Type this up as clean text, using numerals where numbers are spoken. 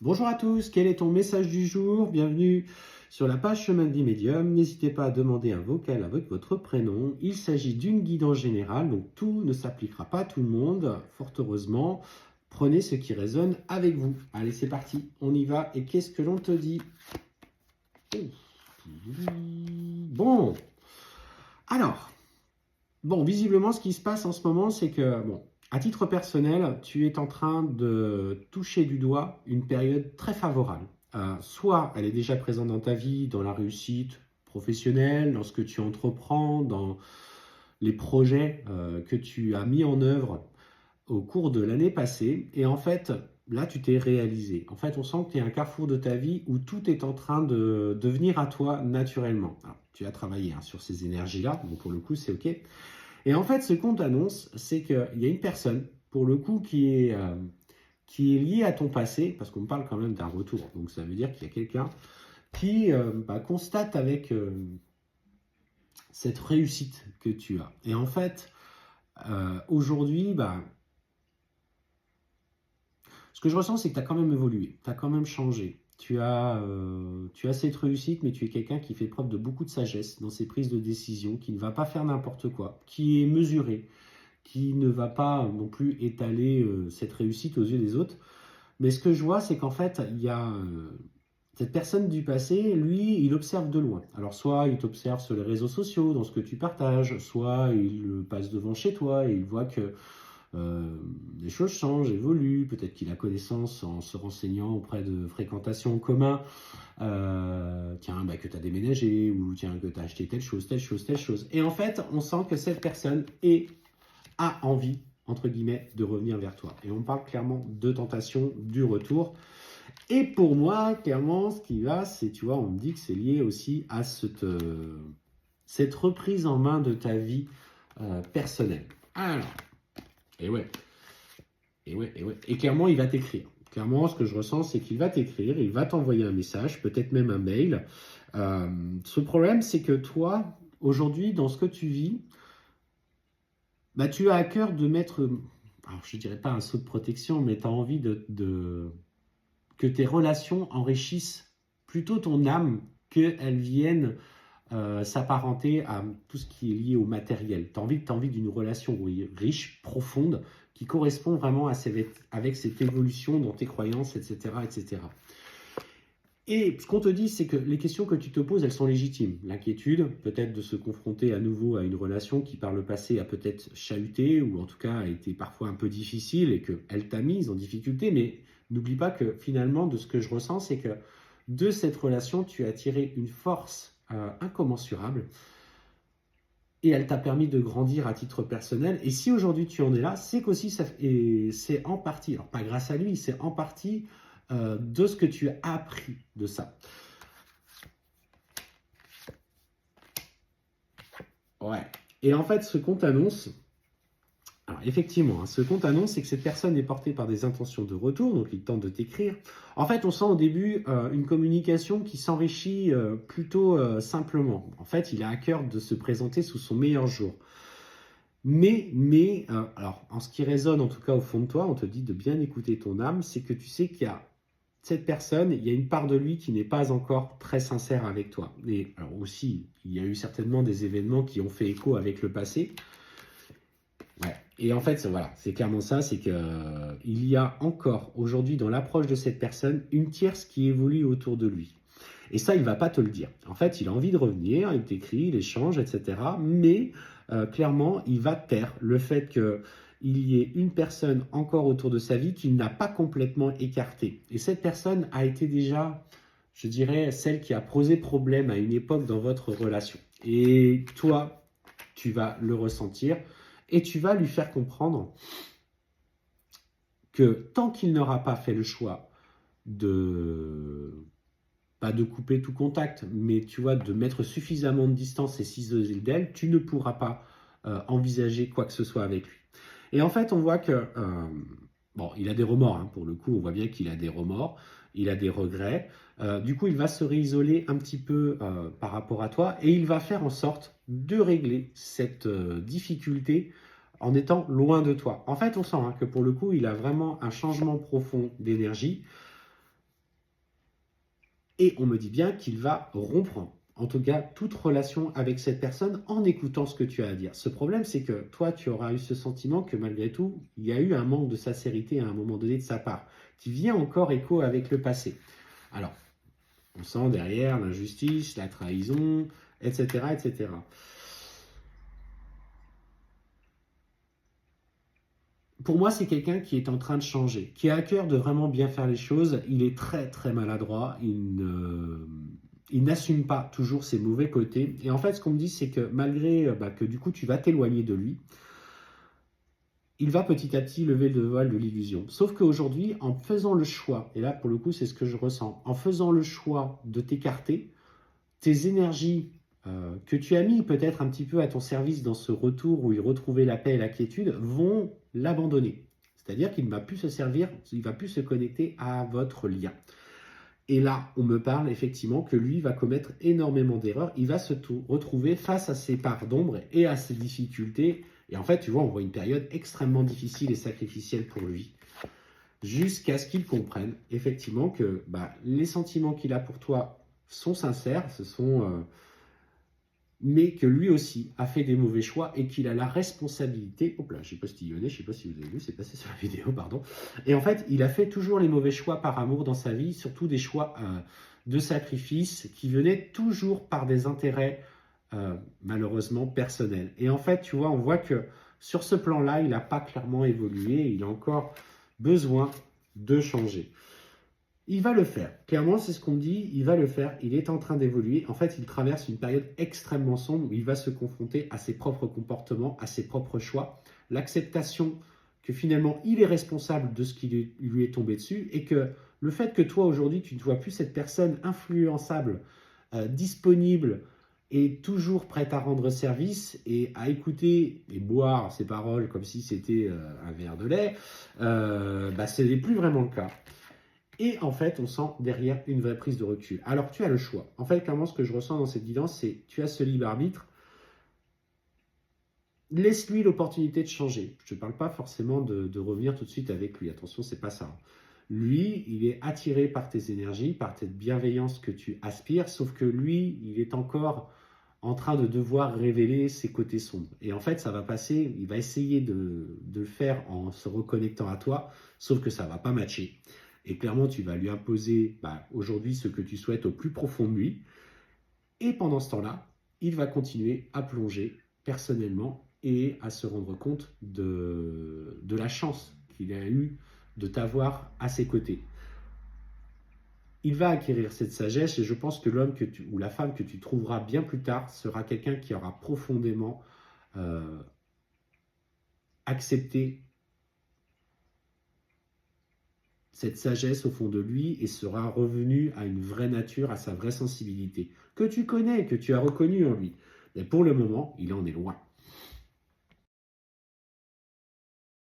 Bonjour à tous, quel est ton message du jour? Bienvenue sur la page Chemin de vie Médium. N'hésitez pas à demander un vocal avec votre prénom. Il s'agit d'une guidance générale, donc tout ne s'appliquera pas à tout le monde, fort heureusement. Prenez ce qui résonne avec vous. Allez, c'est parti, on y va. Et qu'est-ce que l'on te dit? Bon, alors, visiblement, ce qui se passe en ce moment, c'est que, à titre personnel, tu es en train de toucher du doigt une période très favorable. Soit elle est déjà présente dans ta vie, dans la réussite professionnelle, dans ce que tu entreprends, dans les projets que tu as mis en œuvre au cours de l'année passée. Et en fait, là, tu t'es réalisé. En fait, on sent que tu es à un carrefour de ta vie où tout est en train de venir à toi naturellement. Alors, tu as travaillé sur ces énergies-là, donc pour le coup, c'est OK. Et en fait, ce qu'on t'annonce, c'est qu'il y a une personne, pour le coup, qui est liée à ton passé, parce qu'on parle quand même d'un retour. Donc ça veut dire qu'il y a quelqu'un qui constate avec cette réussite que tu as. Et en fait, aujourd'hui, ce que je ressens, c'est que tu as quand même évolué, tu as quand même changé. Tu as cette réussite, mais tu es quelqu'un qui fait preuve de beaucoup de sagesse dans ses prises de décision, qui ne va pas faire n'importe quoi, qui est mesuré, qui ne va pas non plus étaler cette réussite aux yeux des autres. Mais ce que je vois, c'est qu'en fait, il y a cette personne du passé, lui, il observe de loin. Alors soit il t'observe sur les réseaux sociaux, dans ce que tu partages, soit il passe devant chez toi et il voit que les choses changent, évoluent, peut-être qu'il a connaissance en se renseignant auprès de fréquentations en commun, que tu as déménagé, ou tiens, que tu as acheté telle chose, telle chose, telle chose. Et en fait, on sent que cette personne a envie, entre guillemets, de revenir vers toi. Et on parle clairement de tentation, du retour. Et pour moi, clairement, ce qui va, c'est, tu vois, on me dit que c'est lié aussi à cette reprise en main de ta vie personnelle. Alors, et ouais, et ouais, et ouais. Et clairement, il va t'écrire. Clairement, ce que je ressens, c'est qu'il va t'écrire, il va t'envoyer un message, peut-être même un mail. Ce problème, c'est que toi, aujourd'hui, dans ce que tu vis, tu as à cœur de mettre, alors je ne dirais pas un saut de protection, mais tu as envie que tes relations enrichissent plutôt ton âme, qu'elles viennent s'apparenter à tout ce qui est lié au matériel. Tu as envie d'une relation riche, profonde, qui correspond vraiment avec cette évolution dans tes croyances, etc. etc. Et ce qu'on te dit, c'est que les questions que tu te poses, elles sont légitimes. L'inquiétude, peut-être de se confronter à nouveau à une relation qui par le passé a peut-être chahuté, ou en tout cas a été parfois un peu difficile et qu'elle t'a mise en difficulté. Mais n'oublie pas que finalement, de ce que je ressens, c'est que de cette relation, tu as tiré une force incommensurable et elle t'a permis de grandir à titre personnel. Et si aujourd'hui tu en es là, c'est qu'aussi c'est en partie, alors pas grâce à lui, c'est en partie de ce que tu as appris de ça. Ouais. Et en fait, ce qu'on t'annonce, alors effectivement, ce qu'on t'annonce, c'est que cette personne est portée par des intentions de retour, donc il tente de t'écrire. En fait, on sent au début une communication qui s'enrichit plutôt simplement. En fait, il a à cœur de se présenter sous son meilleur jour. Alors, en ce qui résonne en tout cas au fond de toi, on te dit de bien écouter ton âme, c'est que tu sais qu'il y a cette personne, il y a une part de lui qui n'est pas encore très sincère avec toi. Et alors aussi, il y a eu certainement des événements qui ont fait écho avec le passé. Ouais. Et en fait, voilà, c'est clairement ça, c'est qu'il y a encore aujourd'hui dans l'approche de cette personne une tierce qui évolue autour de lui. Et ça, il ne va pas te le dire. En fait, il a envie de revenir, il t'écrit, il échange, etc. Mais clairement, il va taire le fait qu'il y ait une personne encore autour de sa vie qu'il n'a pas complètement écartée. Et cette personne a été déjà, je dirais, celle qui a posé problème à une époque dans votre relation. Et toi, tu vas le ressentir et tu vas lui faire comprendre que tant qu'il n'aura pas fait le choix pas de couper tout contact, mais tu vois, de mettre suffisamment de distance et s'isoler d'elle, tu ne pourras pas envisager quoi que ce soit avec lui. Et en fait, on voit que, il a des remords, pour le coup, on voit bien qu'il a des remords, il a des regrets. Du coup, il va se réisoler un petit peu par rapport à toi et il va faire en sorte de régler cette difficulté en étant loin de toi. En fait, on sent que pour le coup, il a vraiment un changement profond d'énergie. Et on me dit bien qu'il va rompre, en tout cas, toute relation avec cette personne en écoutant ce que tu as à dire. Ce problème, c'est que toi, tu auras eu ce sentiment que malgré tout, il y a eu un manque de sincérité à un moment donné de sa part, qui vient encore écho avec le passé. Alors, on sent derrière l'injustice, la trahison, etc., etc. Pour moi, c'est quelqu'un qui est en train de changer, qui a à cœur de vraiment bien faire les choses. Il est très, très maladroit. Il n'assume pas toujours ses mauvais côtés. Et en fait, ce qu'on me dit, c'est que malgré que du coup, tu vas t'éloigner de lui, il va petit à petit lever le voile de l'illusion. Sauf qu'aujourd'hui, en faisant le choix, et là, pour le coup, c'est ce que je ressens, en faisant le choix de t'écarter, tes énergies que tu as mis peut-être un petit peu à ton service dans ce retour où il retrouvait la paix et la quiétude vont l'abandonner. C'est-à-dire qu'il ne va plus se servir, il ne va plus se connecter à votre lien. Et là, on me parle effectivement que lui va commettre énormément d'erreurs. Il va se retrouver face à ses parts d'ombre et à ses difficultés. Et en fait, tu vois, on voit une période extrêmement difficile et sacrificielle pour lui. Jusqu'à ce qu'il comprenne effectivement que les sentiments qu'il a pour toi sont sincères, mais que lui aussi a fait des mauvais choix et qu'il a la responsabilité. Hop là, j'ai postillonné, je ne sais pas si vous avez vu, c'est passé sur la vidéo, pardon. Et en fait, il a fait toujours les mauvais choix par amour dans sa vie, surtout des choix de sacrifice qui venaient toujours par des intérêts malheureusement personnels. Et en fait, tu vois, on voit que sur ce plan-là, il n'a pas clairement évolué, il a encore besoin de changer. Il va le faire. Clairement, c'est ce qu'on me dit, il va le faire. Il est en train d'évoluer. En fait, il traverse une période extrêmement sombre où il va se confronter à ses propres comportements, à ses propres choix, l'acceptation que finalement, il est responsable de ce qui lui est tombé dessus et que le fait que toi, aujourd'hui, tu ne vois plus cette personne influençable, disponible et toujours prête à rendre service et à écouter et boire ses paroles comme si c'était un verre de lait, ce n'est plus vraiment le cas. Et en fait, on sent derrière une vraie prise de recul. Alors, tu as le choix. En fait, clairement, ce que je ressens dans cette guidance, c'est tu as ce libre arbitre. Laisse-lui l'opportunité de changer. Je ne parle pas forcément de revenir tout de suite avec lui. Attention, c'est pas ça. Lui, il est attiré par tes énergies, par cette bienveillance que tu aspires, sauf que lui, il est encore en train de devoir révéler ses côtés sombres. Et en fait, ça va passer, il va essayer de le faire en se reconnectant à toi, sauf que ça ne va pas matcher. Et clairement, tu vas lui imposer aujourd'hui ce que tu souhaites au plus profond de lui. Et pendant ce temps-là, il va continuer à plonger personnellement et à se rendre compte de la chance qu'il a eue de t'avoir à ses côtés. Il va acquérir cette sagesse et je pense que l'homme ou la femme que tu trouveras bien plus tard sera quelqu'un qui aura profondément accepté cette sagesse au fond de lui et sera revenu à une vraie nature, à sa vraie sensibilité, que tu connais, que tu as reconnue en lui. Mais pour le moment, il en est loin.